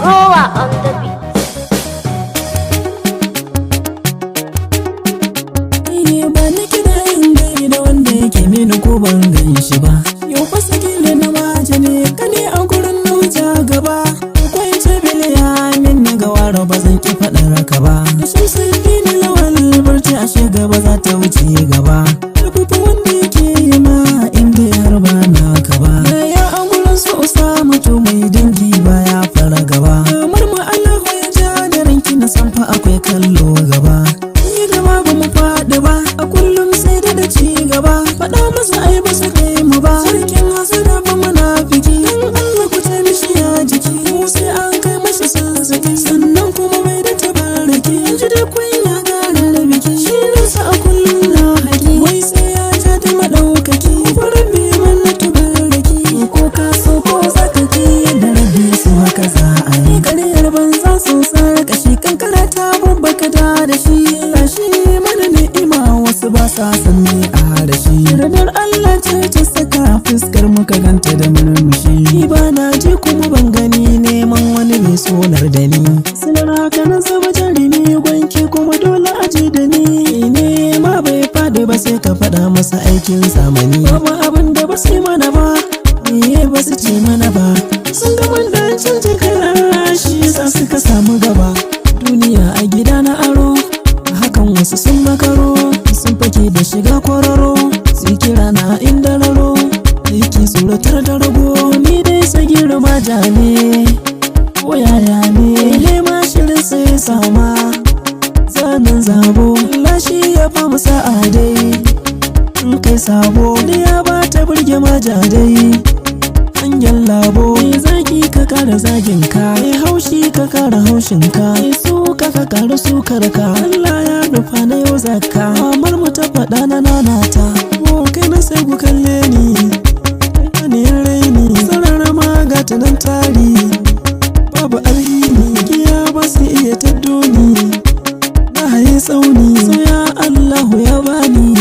Goa on the beat. Ba ni kina yin gai da wanda yake mini ko ban gan shi ba. Yau fa sakile na waje ne kane a gurin nauja gaba. Akwai tabbiliya min na gawara ba zan ki faɗa raka ba. Shi sun fi ni lawal barci ashe gaba za ta wuce gaba. Tafi wanda yake yi ma inda har ba naka ba. Ya an gurin su Usama to mai dangi ba ya fara gaba. Kamar mu Allah ya ja da ranki na san fa akwai kallo gaba. Ni gaba ba mu faɗi ba. A kullum sai da ci gaba. Faɗa masa ai ba su kai mu ba. Sarkin hasada ba munafiki. Dan Allah ku ta mishi ya jiki. Mu sai an kai masa sansaki. Sannan kuma bai da tabaraki. Yanzu da kunya gara da biki. Shi nasa a kullum na haƙi. Wai sai ya ja da maɗaukaki. Farin bi mana tabaraki. Ko ka so ko za ka ki. Da rabe su haka za a yi. Ƙaryar banza sosai kashi kankara ta babbaka da shi. Rashi mana ni'ima wasu ba sa san me a harashi. Radar Allah ce ta saka fuskar muka ganta da murmushi. Ni ba na ji kuma ban gani neman wani mai sonar da ni. Silar haka na zama jarumi gwanki kuma dole a ji da ni. Ne ma bai faɗi ba sai ka faɗa masa aikin zamani. Babu abin da ba su mana ba, me ba su ce mana ba. Sun ga mun dan canjin kala shi yasa suka samu gaba. Duniya a gida na aro, hakan wasu sun makaro. Sun fake da shiga kwararo, sai kira na inda raro. Aiki tsoratar da rago, ni dai sagir maja ne. Ko yaya ne, lema shirin sai sama. Zanen zabo, lashi ya famu sa'a dai. In kai sabo, da ya ba ta burge maja dai. Hanyar labo, mai zaki ka kara zagin ka. Mai haushi ka kara haushin ka. Mai suka ka kara sukar ka. Allah ya nufa na yau zakka. Mamar mu ta faɗa na nanata. Kai na sai ku kalle ni. Wani raini. Sarara ma ga ta nan tari. Babu alhini. Giya ba su iya taddo ni. Na haye tsauni. So ya Allahu ya bani.